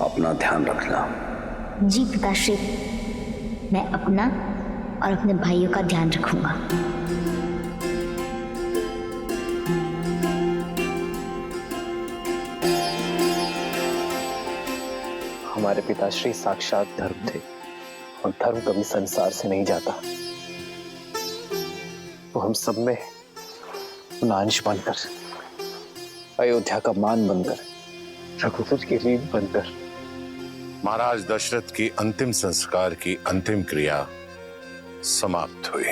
अपना ध्यान रखना। जी पिताश्री, मैं अपना और अपने भाइयों का ध्यान रखूंगा। हमारे पिताश्री साक्षात धर्म थे और धर्म कभी संसार से नहीं जाता। वो हम सब में अंश बनकर, अयोध्या का मान बनकर, रघुकुल की रीत बनकर। महाराज दशरथ की अंतिम संस्कार की अंतिम क्रिया समाप्त हुई।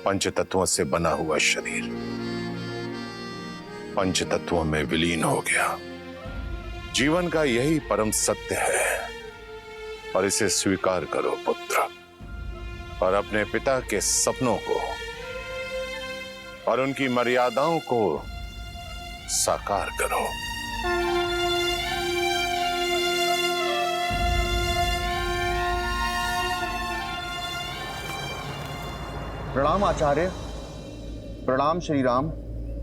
पंचतत्वों से बना हुआ शरीर पंचतत्वों में विलीन हो गया। जीवन का यही परम सत्य है और इसे स्वीकार करो पुत्र, और अपने पिता के सपनों को और उनकी मर्यादाओं को साकार करो। प्रणाम आचार्य, प्रणाम श्री राम।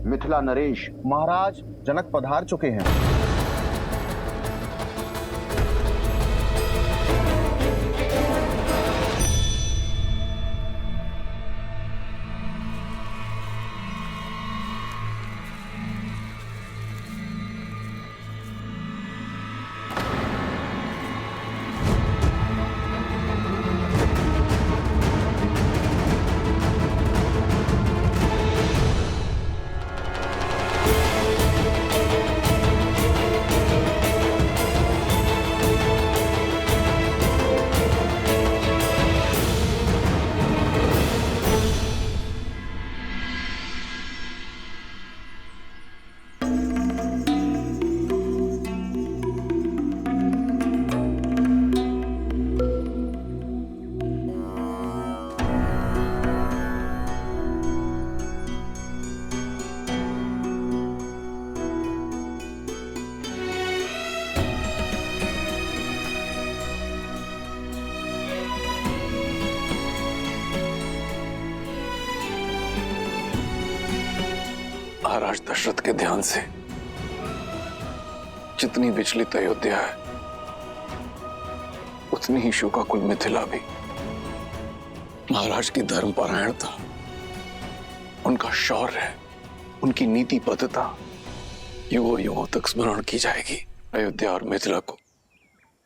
मिथिला नरेश, महाराज जनक पधार चुके हैं। महाराज दशरथ के ध्यान से जितनी विचलित अयोध्या है, उतनी ही शोकाकुल मिथिला भी। महाराज की धर्मपरायणता, उनका शौर्य, उनकी नीतिबद्धता युगों युगों तक स्मरण की जाएगी। अयोध्या और मिथिला को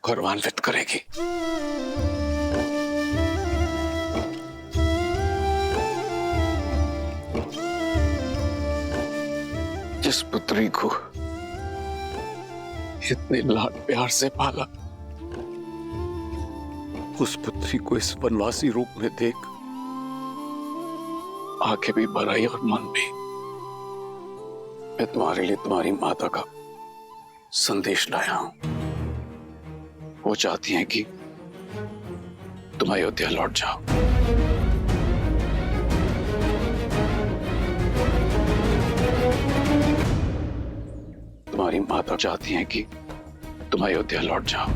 गौरवान्वित करेगी। जिस पुत्री को इतने लाड प्यार से पाला, उस पुत्री को इस वनवासी रूप में देख आंखें भी भर आई और मन भी। मैं तुम्हारे लिए तुम्हारी माता का संदेश लाया हूं। वो चाहती हैं कि तुम अयोध्या लौट जाओ। तुम्हारी माता चाहती हैं कि तुम अयोध्या लौट जाओ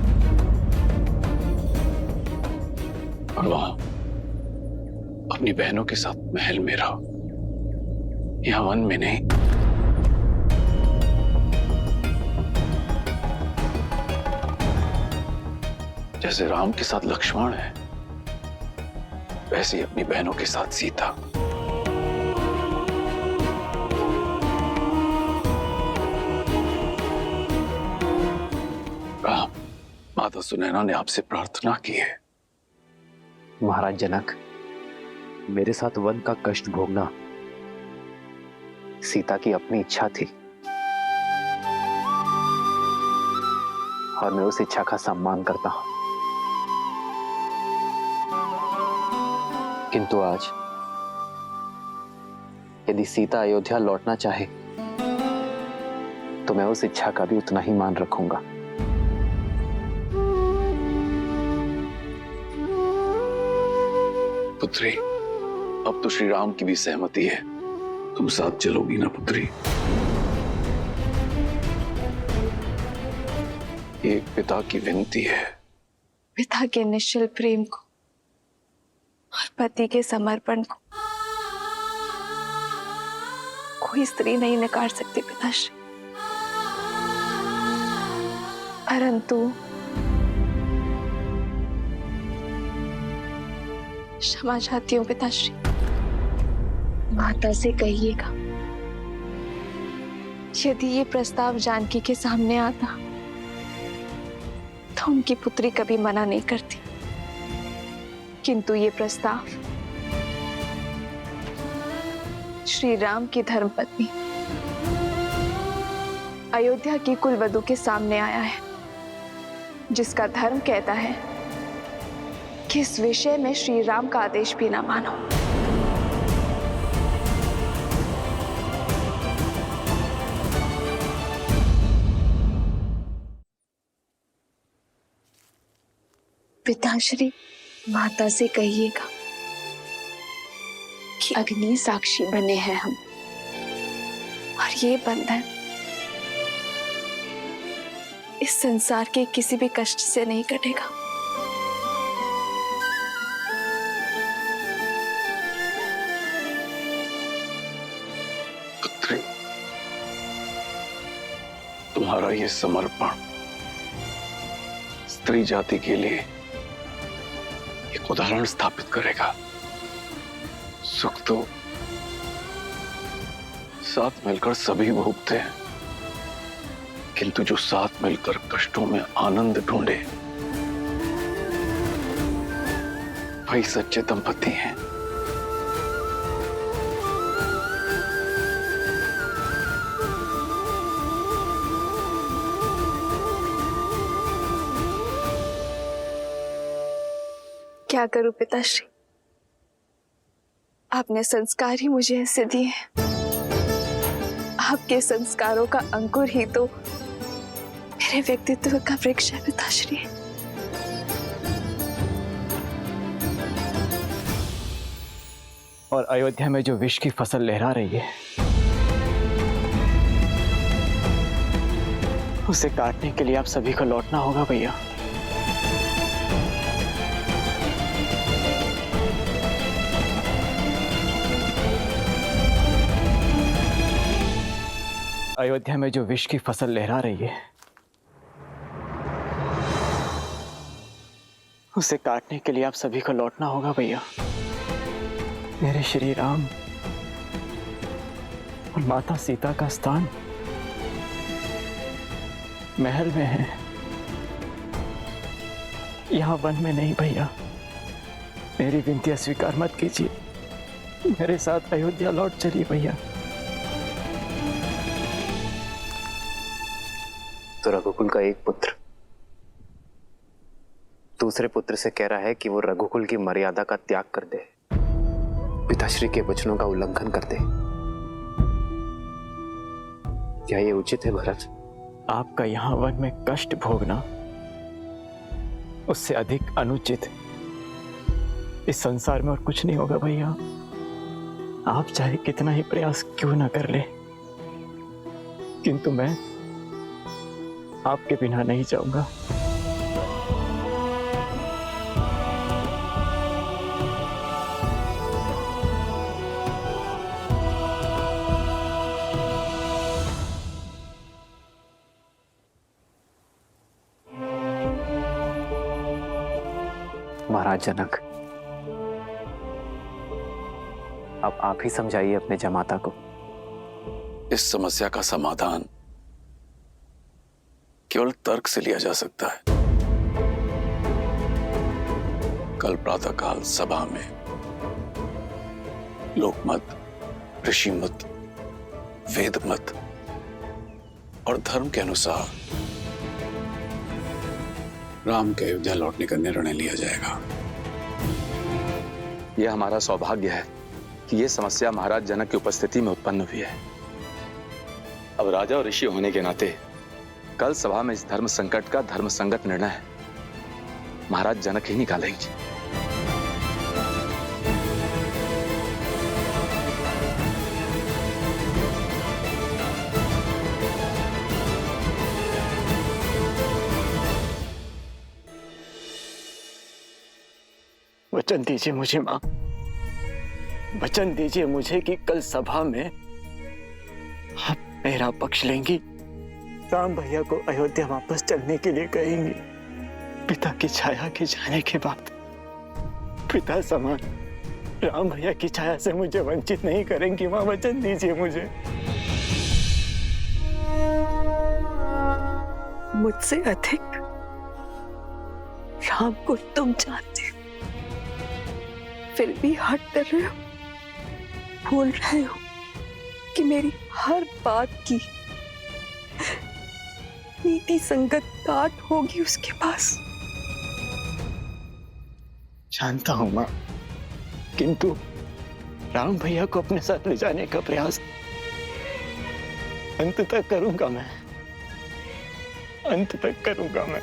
और वहां अपनी बहनों के साथ महल में रहो, यहां वन में नहीं। जैसे राम के साथ लक्ष्मण है, वैसे ही अपनी बहनों के साथ सीता। माता सुनैना ने आपसे प्रार्थना की है। महाराज जनक, मेरे साथ वन का कष्ट भोगना सीता की अपनी इच्छा थी और मैं उस इच्छा का सम्मान करता हूं। किंतु आज यदि सीता अयोध्या लौटना चाहे तो मैं उस इच्छा का भी उतना ही मान रखूंगा। पुत्री, अब तो श्री राम की भी सहमति है। तुम साथ चलोगी ना पुत्री? एक पिता की विनती है। पिता के निश्चल प्रेम को और पति के समर्पण को कोई स्त्री नहीं नकार सकती पिताश्री। परंतु क्षमा चाहती हूँ पिताश्री। माता से कहिएगा यदि ये प्रस्ताव जानकी के सामने आता तो उनकी पुत्री कभी मना नहीं करती, किंतु ये प्रस्ताव श्री राम की धर्मपत्नी अयोध्या की कुलवधू के सामने आया है, जिसका धर्म कहता है कि इस विषय में श्री राम का आदेश भी ना मानो। पिताश्री, माता से कहिएगा कि अग्नि साक्षी बने हैं हम, और ये बंधन इस संसार के किसी भी कष्ट से नहीं कटेगा। पुत्री, तुम्हारा ये समर्पण स्त्री जाति के लिए एक उदाहरण स्थापित करेगा। सुख तो साथ मिलकर सभी भोगते हैं, किंतु जो साथ मिलकर कष्टों में आनंद ढूंढे वही सच्चे दंपति हैं। क्या करूं पिताश्री, आपने संस्कार ही मुझे ऐसे दिए हैं। आपके संस्कारों का अंकुर ही तो मेरे व्यक्तित्व का वृक्ष है पिताश्री। और अयोध्या में जो विष की फसल लहरा रही है उसे काटने के लिए आप सभी को लौटना होगा भैया। अयोध्या में जो विष की फसल लहरा रही है उसे काटने के लिए आप सभी को लौटना होगा भैया। मेरे श्री राम और माता सीता का स्थान महल में है, यहाँ वन में नहीं भैया। मेरी विनती अस्वीकार मत कीजिए, मेरे साथ अयोध्या लौट चलिए भैया। तो रघुकुल का एक पुत्र दूसरे पुत्र से कह रहा है कि वो रघुकुल की मर्यादा का त्याग कर दे, पिताश्री के वचनों का उल्लंघन कर दे। क्या ये उचित है भरत? आपका यहाँ वन में कष्ट भोगना उससे अधिक अनुचित इस संसार में और कुछ नहीं होगा भैया। आप चाहे कितना ही प्रयास क्यों ना कर ले, किंतु मैं आपके बिना नहीं जाऊंगा। महाराज जनक, अब आप ही समझाइए अपने जमाता को। इस समस्या का समाधान केवल तर्क से लिया जा सकता है। कल प्रातःकाल सभा में लोकमत, ऋषिमत, वेदमत और धर्म के अनुसार राम के अयोध्या लौटने का निर्णय लिया जाएगा। यह हमारा सौभाग्य है कि यह समस्या महाराज जनक की उपस्थिति में उत्पन्न हुई है। अब राजा और ऋषि होने के नाते कल सभा में इस धर्म संकट का धर्म संगत निर्णय महाराज जनक ही निकालेंगे। वचन दीजिए मुझे मां, वचन दीजिए मुझे कि कल सभा में आप मेरा पक्ष लेंगी राम भैया को अयोध्या वापस चलने के लिए कहेंगी। पिता की छाया के जाने के बाद पिता समान राम भैया की छाया से मुझे वंचित नहीं करेंगी। मां, वचन दीजिए मुझे। मुझसे अधिक राम को तुम जानते हो, फिर भी हट कर रहे हो, भूल रहे हो कि मेरी हर बात की नीति संगत काट होगी उसके पास। जानता हूं मां, किंतु राम भैया को अपने साथ ले जाने का प्रयास अंत तक करूंगा मैं, अंत तक करूंगा मैं।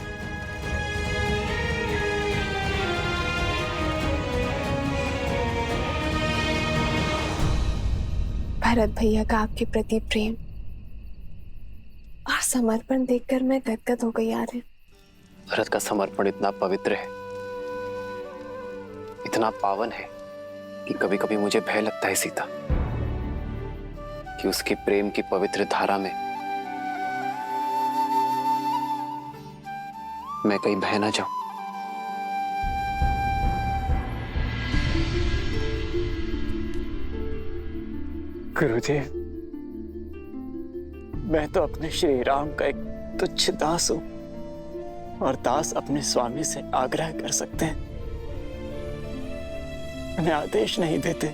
भरत भैया का आपके प्रति प्रेम और समर्पण देखकर मैं गदगद हो गई यार। भरत का समर्पण इतना पवित्र है, इतना पावन है कि कभी कभी मुझे भय लगता है सीता, कि उसके प्रेम की पवित्र धारा में मैं कहीं बह ना जाऊं। गुरुदेव, मैं तो अपने श्री राम का एक तुच्छ दास हूं, और दास अपने स्वामी से आग्रह कर सकते हैं, उन्हें आदेश नहीं देते,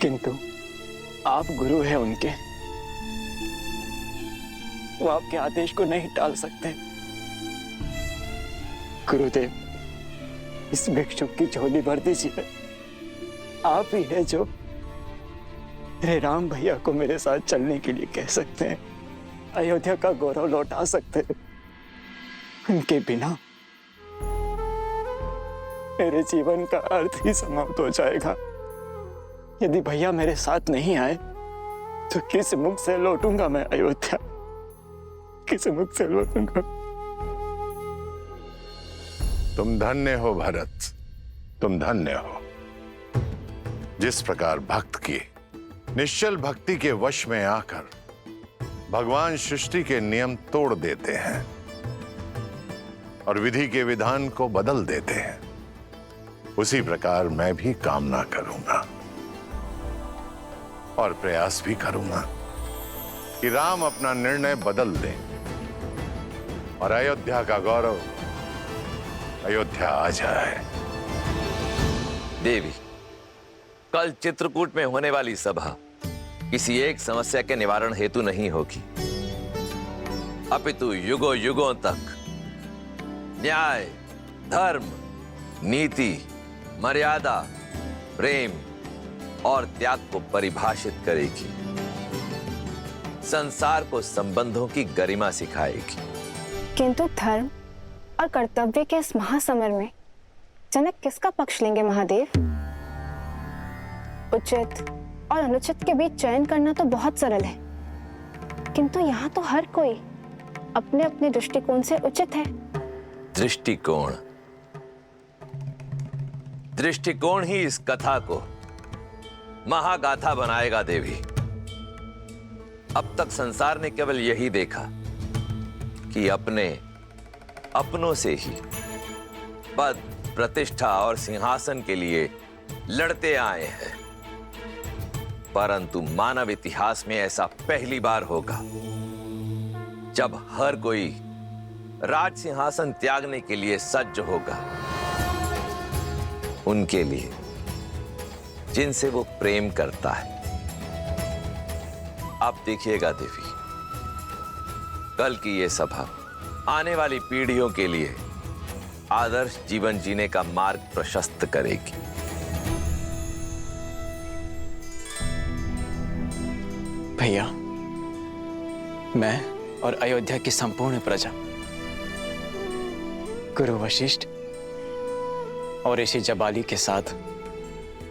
किंतु आप गुरु हैं उनके, वो आपके आदेश को नहीं टाल सकते। गुरुदेव, इस भिक्षुक की झोली भर दीजिए। आप ही है जो मेरे राम भैया को मेरे साथ चलने के लिए कह सकते हैं, अयोध्या का गौरव लौटा सकते हैं। उनके बिना मेरे जीवन का अर्थ ही समाप्त हो जाएगा। यदि भैया मेरे साथ नहीं आए तो किस मुख से लौटूंगा मैं अयोध्या, किस मुख से लौटूंगा? तुम धन्य हो भरत, तुम धन्य हो। जिस प्रकार भक्त की निश्चल भक्ति के वश में आकर भगवान सृष्टि के नियम तोड़ देते हैं और विधि के विधान को बदल देते हैं, उसी प्रकार मैं भी कामना करूंगा और प्रयास भी करूंगा कि राम अपना निर्णय बदल दें और अयोध्या का गौरव अयोध्या आ जाए। देवी, कल चित्रकूट में होने वाली सभा किसी एक समस्या के निवारण हेतु नहीं होगी, अपितु युगों युगों तक न्याय, धर्म, नीति, मर्यादा, प्रेम और त्याग को परिभाषित करेगी, संसार को संबंधों की गरिमा सिखाएगी। किंतु धर्म और कर्तव्य के इस महासमर में जनक किसका पक्ष लेंगे महादेव? उचित और अनुचित के बीच चयन करना तो बहुत सरल है, किंतु यहाँ तो हर कोई अपने अपने दृष्टिकोण से उचित है। दृष्टिकोण, दृष्टिकोण ही इस कथा को महागाथा बनाएगा देवी। अब तक संसार ने केवल यही देखा कि अपनों से ही पद, प्रतिष्ठा और सिंहासन के लिए लड़ते आए हैं, परंतु मानव इतिहास में ऐसा पहली बार होगा जब हर कोई राज सिंहासन त्यागने के लिए सज्ज होगा, उनके लिए जिनसे वो प्रेम करता है। आप देखिएगा देवी, कल की ये सभा आने वाली पीढ़ियों के लिए आदर्श जीवन जीने का मार्ग प्रशस्त करेगी। भैया, मैं और अयोध्या की संपूर्ण प्रजा गुरु वशिष्ठ और ऋषि जबाली के साथ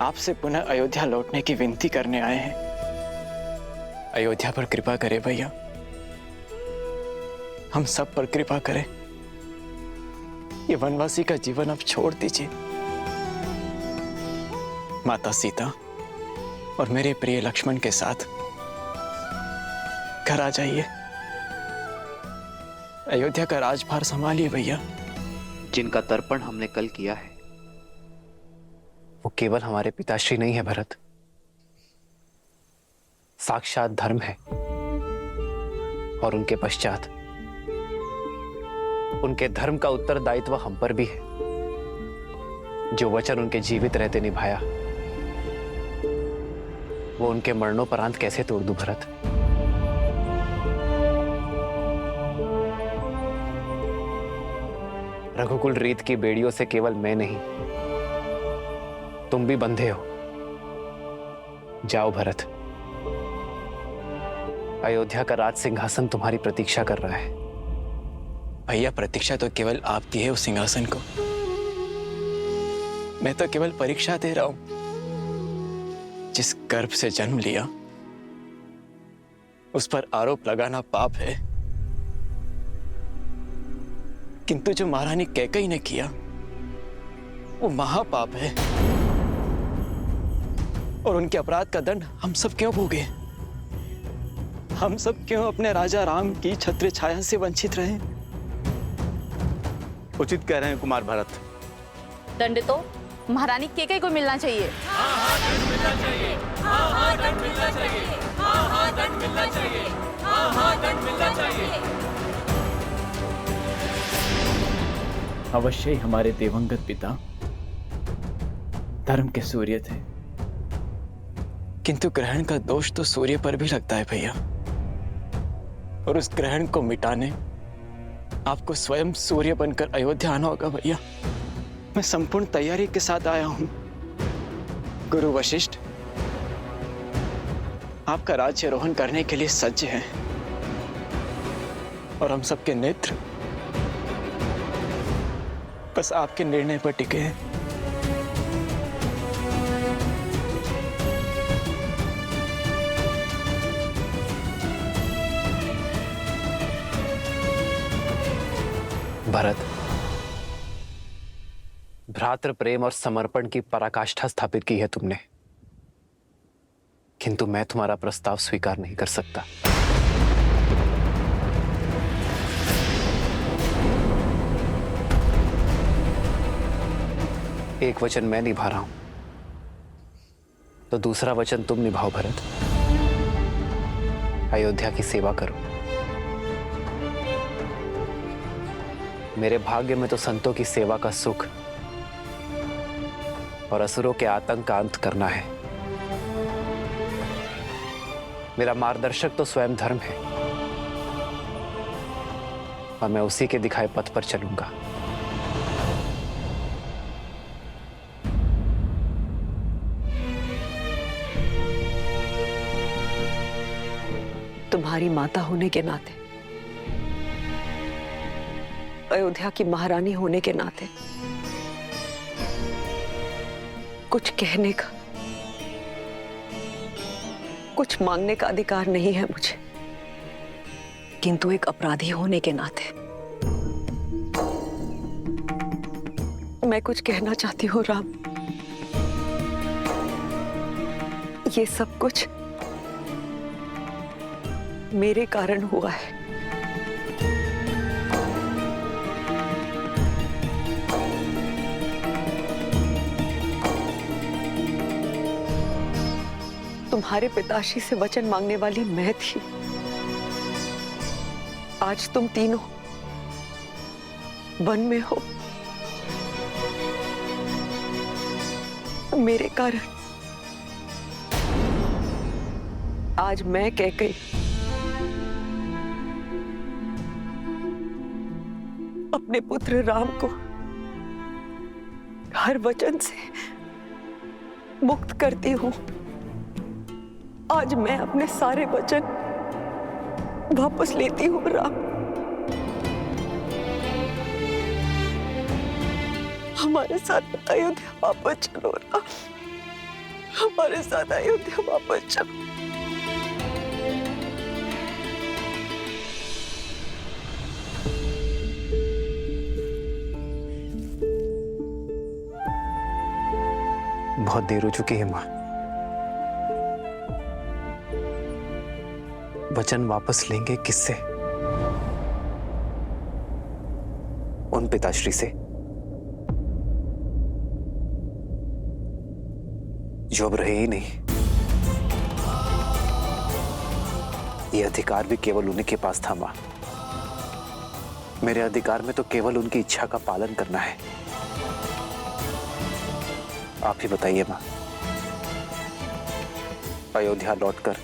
आपसे पुनः अयोध्या लौटने की विनती करने आए हैं। अयोध्या पर कृपा करें भैया, हम सब पर कृपा करें। ये वनवासी का जीवन अब छोड़ दीजिए। माता सीता और मेरे प्रिय लक्ष्मण के साथ घर आ जाइए। अयोध्या का राजभार संभालिए भैया। जिनका तर्पण हमने कल किया है वो केवल हमारे पिताश्री नहीं है भरत, साक्षात धर्म है। और उनके पश्चात उनके धर्म का उत्तरदायित्व हम पर भी है। जो वचन उनके जीवित रहते निभाया वो उनके मरणोपरांत कैसे तोड़ दूं भरत? रघुकुल रीत की बेड़ियों से केवल मैं नहीं, तुम भी बंधे हो। जाओ भरत, अयोध्या का राज सिंहासन तुम्हारी प्रतीक्षा कर रहा है। भैया प्रतीक्षा तो केवल आपकी है उस सिंहासन को, मैं तो केवल परीक्षा दे रहा हूं। जिस गर्भ से जन्म लिया उस पर आरोप लगाना पाप है, किंतु जो महारानी कैकेयी ने किया वो महापाप है। और उनके अपराध का दंड हम सब क्यों भोगे? हम सब क्यों अपने राजा राम की छत्र छाया से वंचित रहे? उचित कह रहे हैं कुमार भरत। दंड तो महारानी कैकेयी को मिलना चाहिए। अवश्य ही हमारे दिवंगत पिता धर्म के सूर्य थे, किंतु ग्रहण का दोष तो सूर्य पर भी लगता है भैया। और उस ग्रहण को मिटाने आपको स्वयं सूर्य बनकर अयोध्या आना होगा भैया। मैं संपूर्ण तैयारी के साथ आया हूं। गुरु वशिष्ठ आपका राज्यारोहण करने के लिए सज्ज हैं और हम सबके नेत्र बस आपके निर्णय पर टिके हैं। भरत, भ्रातृ प्रेम और समर्पण की पराकाष्ठा स्थापित की है तुमने, किंतु मैं तुम्हारा प्रस्ताव स्वीकार नहीं कर सकता। एक वचन मैं निभा रहा हूं तो दूसरा वचन तुम निभाओ भरत। अयोध्या की सेवा करो। मेरे भाग्य में तो संतों की सेवा का सुख और असुरों के आतंक का अंत करना है। मेरा मार्गदर्शक तो स्वयं धर्म है और मैं उसी के दिखाए पथ पर चलूंगा। तुम्हारी माता होने के नाते, अयोध्या की महारानी होने के नाते कुछ कहने का, कुछ मांगने का अधिकार नहीं है मुझे, किंतु एक अपराधी होने के नाते मैं कुछ कहना चाहती हूँ। राम, ये सब कुछ मेरे कारण हुआ है। तुम्हारे पिताश्री से वचन मांगने वाली मैं थी। आज तुम तीनों वन में हो मेरे कारण। आज मैं कैकेयी अपने पुत्र राम को हर वचन से मुक्त करती हूं। आज मैं अपने सारे वचन वापस लेती हूँ राम। हमारे साथ अयोध्या वापस चलो राम, हमारे साथ अयोध्या वापस चलो। बहुत देर हो चुकी है मां। वचन वापस लेंगे किससे? उन पिताश्री से जो अब रहे ही नहीं। ये अधिकार भी केवल उन्हीं के पास था मां। मेरे अधिकार में तो केवल उनकी इच्छा का पालन करना है। आप ही बताइए मां, अयोध्या लौटकर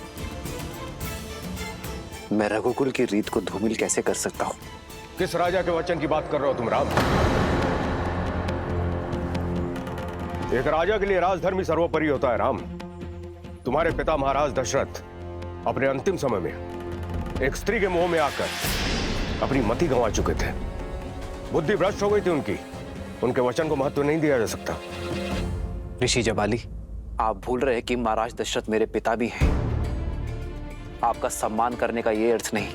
मैं रघुकुल की रीत को धूमिल कैसे कर सकता हूं? किस राजा के वचन की बात कर रहे हो तुम राम? एक राजा के लिए राजधर्म ही सर्वोपरि होता है राम। तुम्हारे पिता महाराज दशरथ अपने अंतिम समय में एक स्त्री के मोह में आकर अपनी मति गंवा चुके थे। बुद्धि भ्रष्ट हो गई थी उनकी। उनके वचन को महत्व नहीं दिया जा सकता। ऋषि जबाली, आप भूल रहे कि महाराज दशरथ मेरे पिता भी हैं। आपका सम्मान करने का यह अर्थ नहीं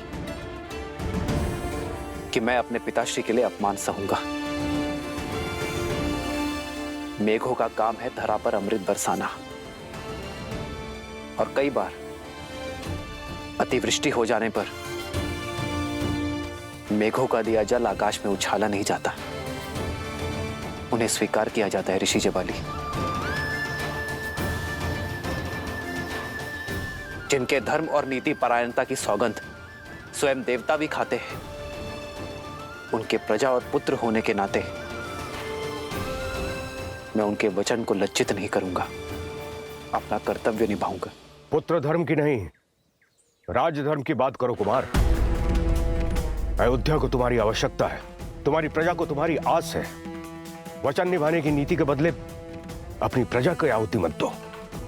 कि मैं अपने पिताश्री के लिए अपमान सहूंगा। मेघों का काम है धरा पर अमृत बरसाना, और कई बार अतिवृष्टि हो जाने पर मेघों का दिया जल आकाश में उछाला नहीं जाता, उन्हें स्वीकार किया जाता है ऋषि जबाली। जिनके धर्म और नीति परायणता की सौगंध स्वयं देवता भी खाते हैं, उनके प्रजा और पुत्र होने के नाते मैं उनके वचन को लज्जित नहीं करूंगा, अपना कर्तव्य निभाऊंगा। पुत्र धर्म की नहीं, राज्य धर्म की बात करो कुमार। अयोध्या को तुम्हारी आवश्यकता है, तुम्हारी प्रजा को तुम्हारी आस है। वचन निभाने की नीति के बदले अपनी प्रजा को आहुति मत दो।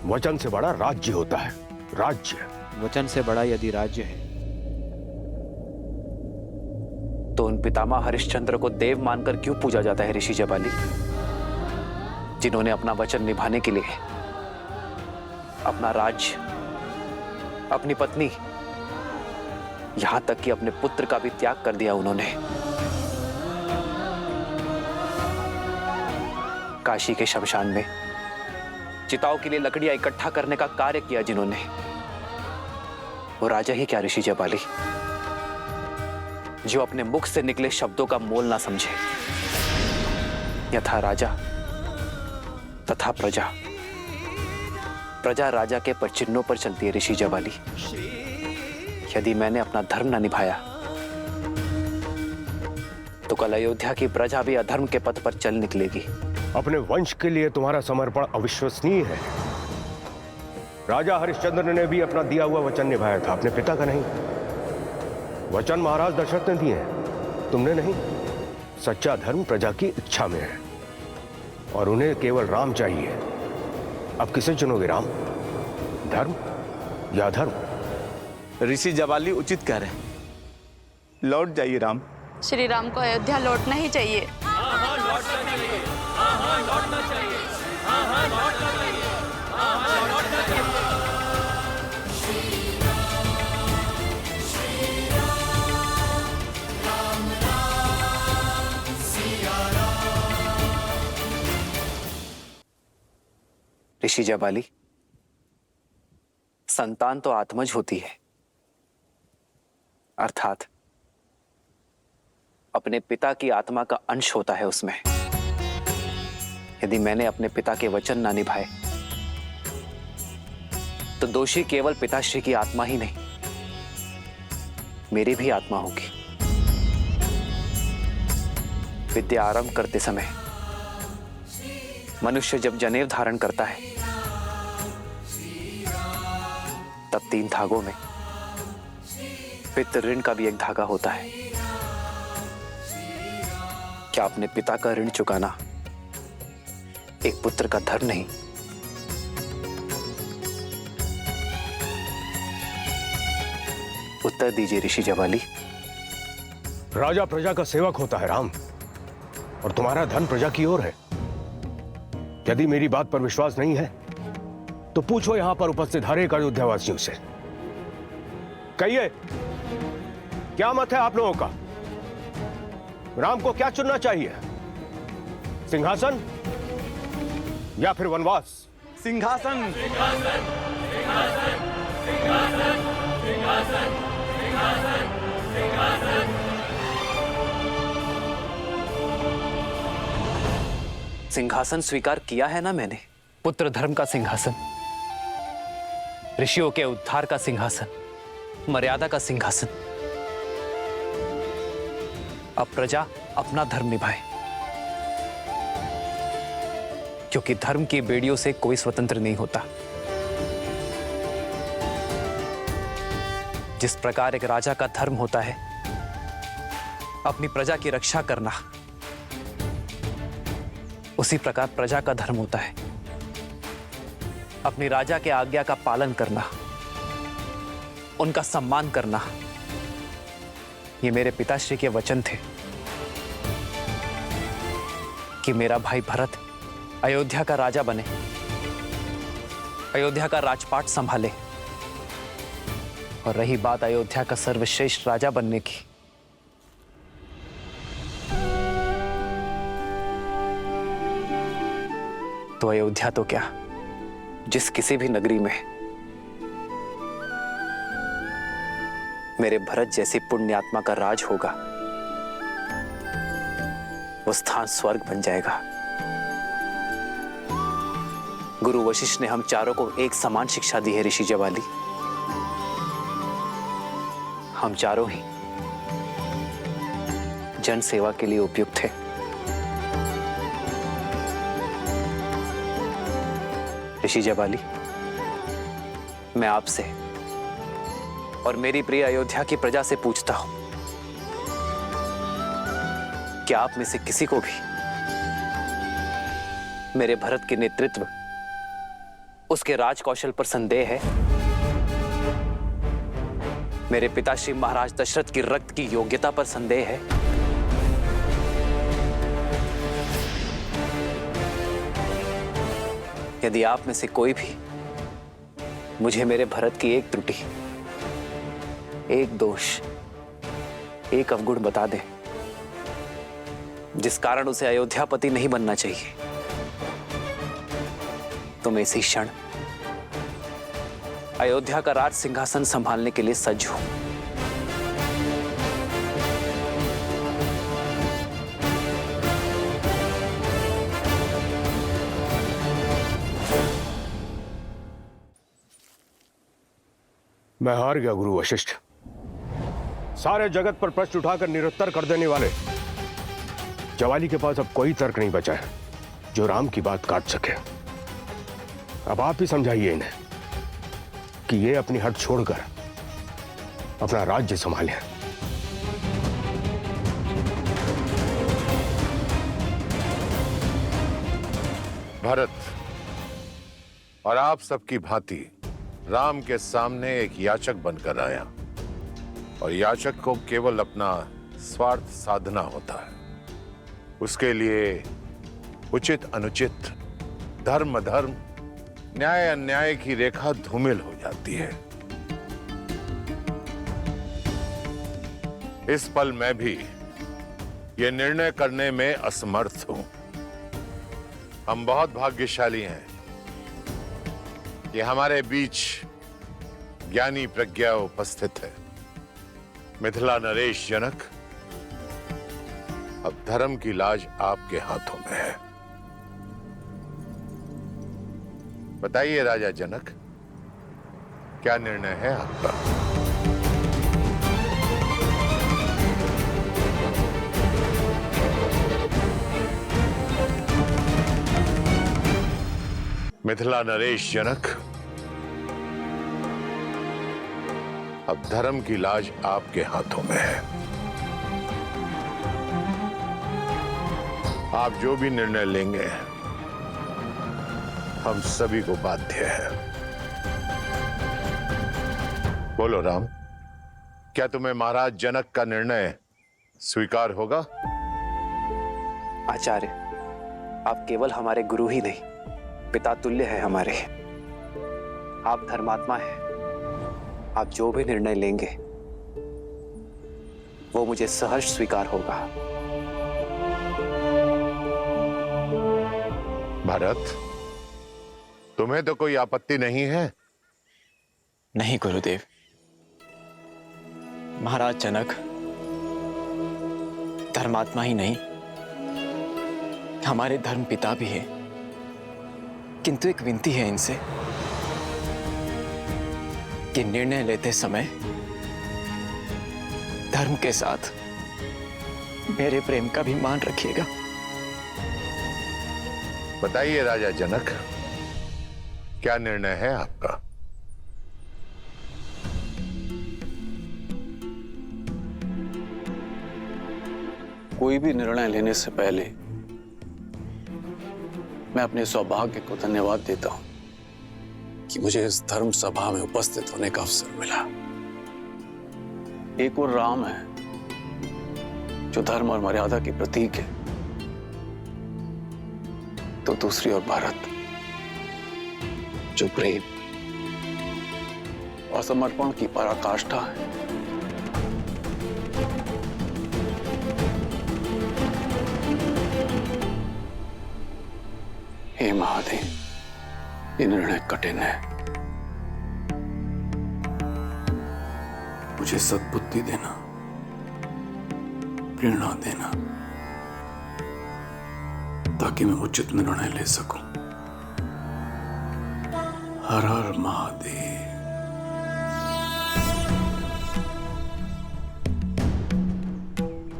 वचन से बड़ा राज्य होता है। राज्य, वचन से बड़ा यदि राज्य है तो उन पितामह हरिश्चंद्र को देव मानकर क्यों पूजा जाता है ऋषि जबाली, जिन्होंने अपना वचन निभाने के लिए अपना राज्य, अपनी पत्नी, यहां तक कि अपने पुत्र का भी त्याग कर दिया। उन्होंने काशी के शमशान में चिताओं के लिए लकड़ियां इकट्ठा करने का कार्य किया जिन्होंने, वो राजा ही क्या ऋषि जबाली, जो अपने मुख से निकले शब्दों का मोल ना समझे। यथा राजा तथा प्रजा, प्रजा राजा के पदचिन्हों पर चलती है ऋषि जबाली। यदि मैंने अपना धर्म ना निभाया तो कल अयोध्या की प्रजा भी अधर्म के पथ पर चल निकलेगी। अपने वंश के लिए तुम्हारा समर्पण अविश्वसनीय है। राजा हरिश्चंद्र ने भी अपना दिया हुआ वचन निभाया था, अपने पिता का नहीं। वचन महाराज दशरथ ने दिए, तुमने नहीं। सच्चा धर्म प्रजा की इच्छा में है और उन्हें केवल राम चाहिए। अब किसे चुनोगे, राम, धर्म या अधर्म? ऋषि जबाली उचित कह रहे हैं, लौट जाइए राम। श्री राम को अयोध्या लौटना ही चाहिए। ऋषि जबाली, संतान तो आत्मज होती है, अर्थात अपने पिता की आत्मा का अंश होता है उसमें। यदि मैंने अपने पिता के वचन ना निभाए तो दोषी केवल पिताश्री की आत्मा ही नहीं, मेरी भी आत्मा होगी। विद्या आरंभ करते समय मनुष्य जब जनेऊ धारण करता है तब 3 धागों में पितृ ऋण का भी एक धागा होता है। क्या अपने पिता का ऋण चुकाना एक पुत्र का धर्म नहीं? उत्तर दीजिए ऋषि जबाली। राजा प्रजा का सेवक होता है राम, और तुम्हारा धन प्रजा की ओर है। यदि मेरी बात पर विश्वास नहीं है तो पूछो यहां पर उपस्थित हर एक अयोध्यावासियों से। कहिए, क्या मत है आप लोगों का? राम को क्या चुनना चाहिए, सिंहासन या फिर वनवास? सिंहासन। सिंहासन, सिंहासन, सिंहासन, सिंहासन, सिंहासन, सिंहासन। सिंहासन स्वीकार किया है ना मैंने, पुत्र धर्म का सिंहासन, ऋषियों के उद्धार का सिंहासन, मर्यादा का सिंहासन। अब प्रजा अपना धर्म निभाए, क्योंकि धर्म की बेड़ियों से कोई स्वतंत्र नहीं होता। जिस प्रकार एक राजा का धर्म होता है अपनी प्रजा की रक्षा करना, उसी प्रकार प्रजा का धर्म होता है अपनी राजा के आज्ञा का पालन करना, उनका सम्मान करना। ये मेरे पिताश्री के वचन थे कि मेरा भाई भरत अयोध्या का राजा बने, अयोध्या का राजपाट संभाले। और रही बात अयोध्या का सर्वश्रेष्ठ राजा बनने की, तो अयोध्या तो क्या, जिस किसी भी नगरी में मेरे भरत जैसी पुण्यात्मा का राज होगा, वो स्थान स्वर्ग बन जाएगा। गुरु वशिष्ठ ने हम चारों को एक समान शिक्षा दी है ऋषि जवाली। हम चारों ही जन सेवा के लिए उपयुक्त हैं। ऋषि जवाली, मैं आपसे और मेरी प्रिय अयोध्या की प्रजा से पूछता हूं, क्या आप में से किसी को भी मेरे भरत के नेतृत्व, उसके राज कौशल पर संदेह है? मेरे पिताश्री महाराज दशरथ की रक्त की योग्यता पर संदेह है? यदि आप में से कोई भी मुझे मेरे भरत की एक त्रुटि, एक दोष, एक अवगुण बता दे जिस कारण उसे अयोध्यापति नहीं बनना चाहिए, तो मैं इसी क्षण अयोध्या का राज सिंहासन संभालने के लिए सज्ज हूं। मैं हार गया गुरु वशिष्ठ। सारे जगत पर प्रश्न उठाकर निरुत्तर कर देने वाले जवाली के पास अब कोई तर्क नहीं बचा है जो राम की बात काट सके। अब आप ही समझाइए इन्हें कि ये अपनी हट छोड़कर अपना राज्य संभालें। भरत और आप सबकी भांति राम के सामने एक याचक बनकर आया, और याचक को केवल अपना स्वार्थ साधना होता है। उसके लिए उचित अनुचित, धर्म अधर्म, न्याय अन्याय की रेखा धूमिल हो जाती है। इस पल मैं भी यह निर्णय करने में असमर्थ हूं। हम बहुत भाग्यशाली हैं कि हमारे बीच ज्ञानी प्रज्ञा उपस्थित है। मिथिला नरेश जनक, अब धर्म की लाज आपके हाथों में है। बताइए राजा जनक, क्या निर्णय है आपका? मिथिला नरेश जनक, अब धर्म की लाज आपके हाथों में है। आप जो भी निर्णय लेंगे हम सभी को बाध्य है। बोलो राम, क्या तुम्हें महाराज जनक का निर्णय स्वीकार होगा? आचार्य, आप केवल हमारे गुरु ही नहीं, पिता तुल्य है हमारे। आप धर्मात्मा हैं। आप जो भी निर्णय लेंगे वो मुझे सहर्ष स्वीकार होगा। भरत, तुम्हें तो कोई आपत्ति नहीं है? नहीं गुरुदेव। महाराज जनक धर्मात्मा ही नहीं, हमारे धर्म पिता भी हैं, किंतु एक विनती है इनसे कि निर्णय लेते समय धर्म के साथ मेरे प्रेम का भी मान रखिएगा। बताइए राजा जनक, क्या निर्णय है आपका? कोई भी निर्णय लेने से पहले मैं अपने सौभाग्य को धन्यवाद देता हूं कि मुझे इस धर्म सभा में उपस्थित होने का अवसर मिला। एक और राम है जो धर्म और मर्यादा के प्रतीक है, तो दूसरी ओर भरत जो प्रेम और समर्पण की पराकाष्ठा है। हे महादेव, ये निर्णय कठिन है। मुझे सद्बुद्धि देना, प्रेरणा देना, ताकि मैं उचित निर्णय ले सकूं। हर हर महादेव।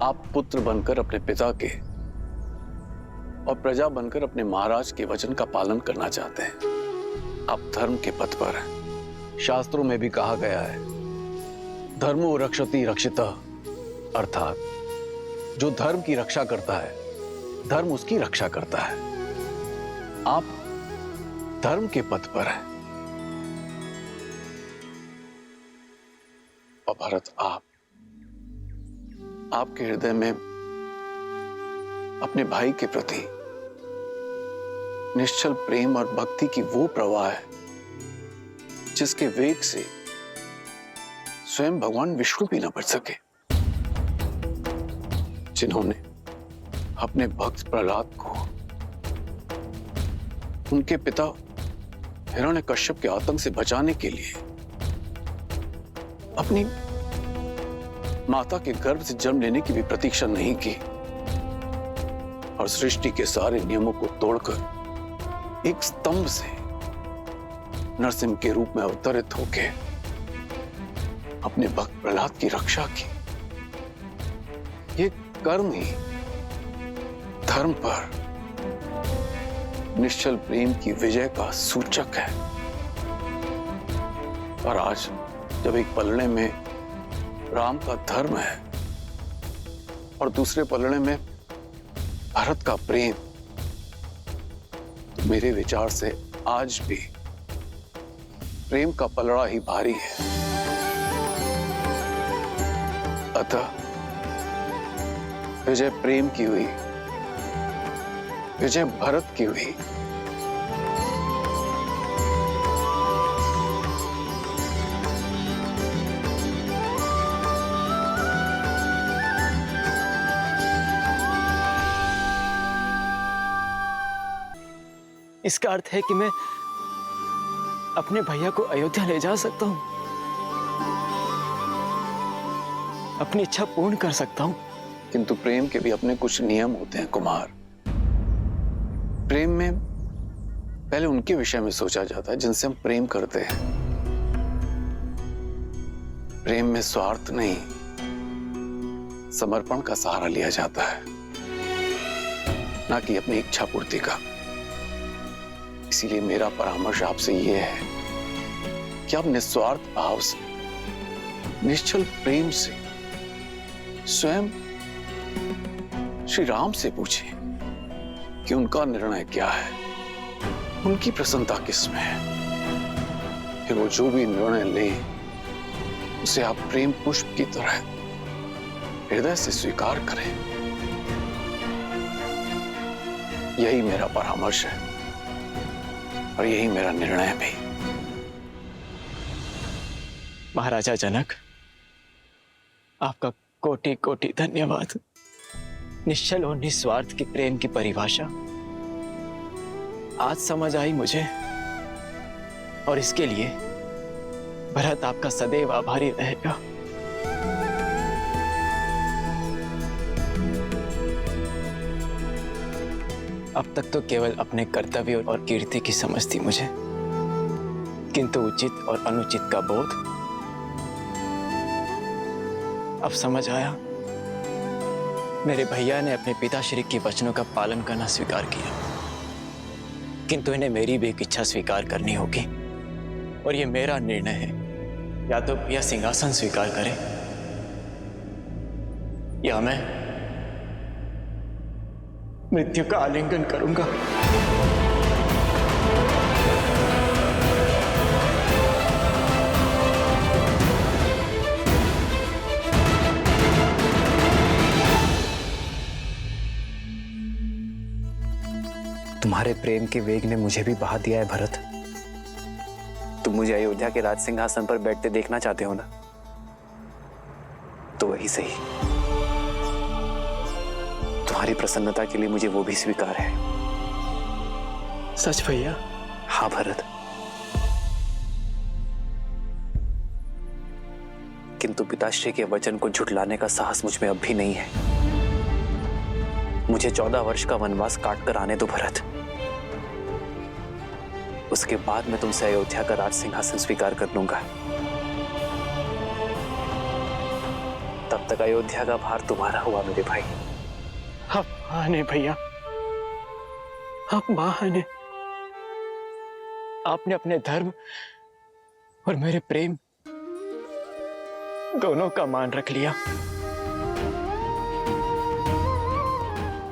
आप पुत्र बनकर अपने पिता के और प्रजा बनकर अपने महाराज के वचन का पालन करना चाहते हैं। आप धर्म के पथ पर हैं। शास्त्रों में भी कहा गया है, धर्मो रक्षति रक्षितः, अर्थात जो धर्म की रक्षा करता है, धर्म उसकी रक्षा करता है। आप धर्म के पथ पर हैं। और भरत, आपके हृदय में अपने भाई के प्रति निश्चल प्रेम और भक्ति की वो प्रवाह है जिसके वेग से स्वयं भगवान विष्णु भी न बच सके, जिन्होंने अपने भक्त प्रहलाद को उनके पिता हिरण्यकश्यप के आतंक से बचाने के लिए अपनी माता के गर्भ से जन्म लेने की भी प्रतीक्षा नहीं की और सृष्टि के सारे नियमों को तोड़कर एक स्तंभ से नरसिंह के रूप में अवतरित होकर अपने भक्त प्रहलाद की रक्षा की। ये कर्म ही धर्म पर निश्चल प्रेम की विजय का सूचक है। और आज जब एक पलड़े में राम का धर्म है और दूसरे पलड़े में भरत का प्रेम, तो मेरे विचार से आज भी प्रेम का पलड़ा ही भारी है। अतः विजय प्रेम की हुई, विजय भरत की हुई। इसका अर्थ है कि मैं अपने भैया को अयोध्या ले जा सकता हूं, अपनी इच्छा पूर्ण कर सकता हूं। किंतु प्रेम के भी अपने कुछ नियम होते हैं कुमार। प्रेम में पहले उनके विषय में सोचा जाता है जिनसे हम प्रेम करते हैं। प्रेम में स्वार्थ नहीं, समर्पण का सहारा लिया जाता है, ना कि अपनी इच्छा पूर्ति का। इसीलिए मेरा परामर्श आपसे यह है कि आप निस्वार्थ भाव से, निश्चल प्रेम से स्वयं श्री राम से पूछें कि उनका निर्णय क्या है, उनकी प्रसन्नता किसमें है। फिर वो जो भी निर्णय लें उसे आप प्रेम पुष्प की तरह हृदय से स्वीकार करें। यही मेरा परामर्श है और यही मेरा निर्णय भी। महाराजा जनक, आपका कोटि कोटि धन्यवाद। निश्चल और निस्वार्थ के प्रेम की परिभाषा आज समझ आई मुझे, और इसके लिए भरत आपका सदैव आभारी रहेगा। अब तक तो केवल अपने कर्तव्य और कीर्ति की समझ थी मुझे, किंतु उचित और अनुचित का बोध अब समझ आया। मेरे भैया ने अपने पिताश्री के वचनों का पालन करना स्वीकार किया, किंतु इन्हें मेरी भी एक इच्छा स्वीकार करनी होगी, और ये मेरा निर्णय है। या तो भैया सिंहासन स्वीकार करें या मैं मृत्यु का आलिंगन करूंगा। तुम्हारे प्रेम के वेग ने मुझे भी बहा दिया है भरत। तुम मुझे अयोध्या के राज सिंहासन पर बैठते देखना चाहते हो ना, तो वही सही। तुम्हारी प्रसन्नता के लिए मुझे वो भी स्वीकार है। सच भैया? हाँ भरत, किंतु पिताश्री के वचन को झुठलाने का साहस मुझ में अब भी नहीं है। मुझे 14 वर्ष का वनवास काट कर आने दो भरत। उसके बाद मैं तुमसे अयोध्या का राज सिंहासन स्वीकार कर लूंगा। तब तक अयोध्या का भार तुम्हारा हुआ मेरे भाई। आप महान है भैया, आप महान है। आपने अपने धर्म और मेरे प्रेम दोनों का मान रख लिया।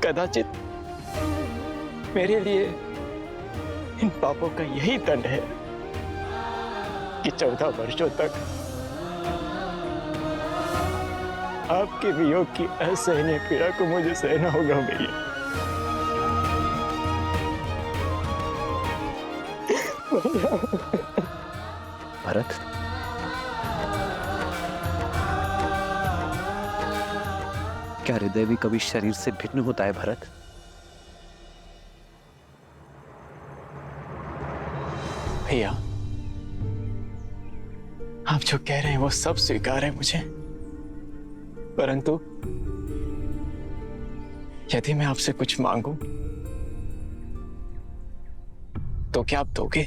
कदाचित मेरे लिए इन पापों का यही दंड है कि 14 वर्षों तक आपके वियोग की असहनीय पीड़ा को मुझे सहना होगा भैया। भरत, क्या हृदय भी कभी शरीर से भिन्न होता है भरत? भैया, आप जो कह रहे हैं वो सब स्वीकार है मुझे, परंतु यदि मैं आपसे कुछ मांगूं तो क्या आप दोगे?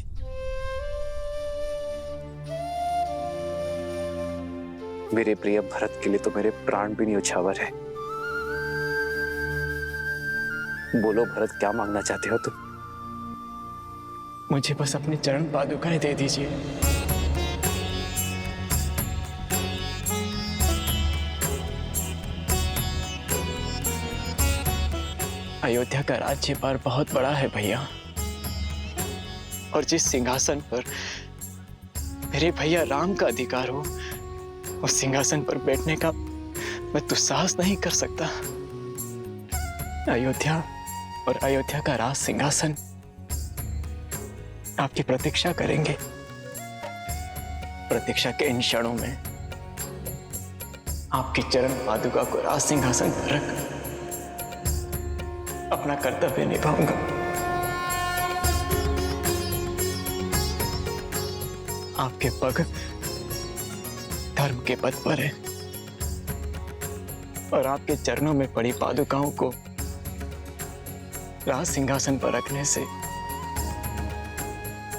मेरे प्रिय भरत के लिए तो मेरे प्राण भी न्यौछावर है। बोलो भरत, क्या मांगना चाहते हो तुम? मुझे बस अपने चरण पादुकाएं दे दीजिए। अयोध्या का राज्य भार बहुत बड़ा है भैया, और जिस सिंहासन पर मेरे भैया राम का अधिकार हो, उस सिंहासन पर बैठने का मैं दुस्साहस नहीं कर सकता। अयोध्या और अयोध्या का राज सिंहासन आपकी प्रतीक्षा करेंगे। प्रतीक्षा के इन क्षणों में आपके चरण पादुका को राज सिंहासन पर रख अपना कर्तव्य निभाऊंगा। आपके पग धर्म के पथ पर है, और आपके चरणों में पड़ी पादुकाओं को राज सिंहासन पर रखने से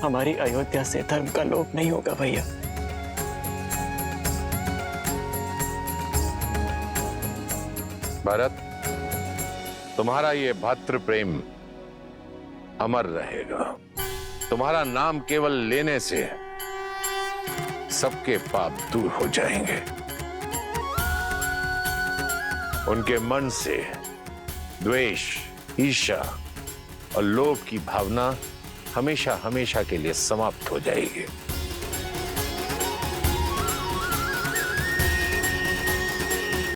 हमारी अयोध्या से धर्म का लोप नहीं होगा भैया। भरत, तुम्हारा ये भ्रातृ प्रेम अमर रहेगा। तुम्हारा नाम केवल लेने से सबके पाप दूर हो जाएंगे। उनके मन से द्वेष, ईर्ष्या और लोभ की भावना हमेशा हमेशा के लिए समाप्त हो जाएगी।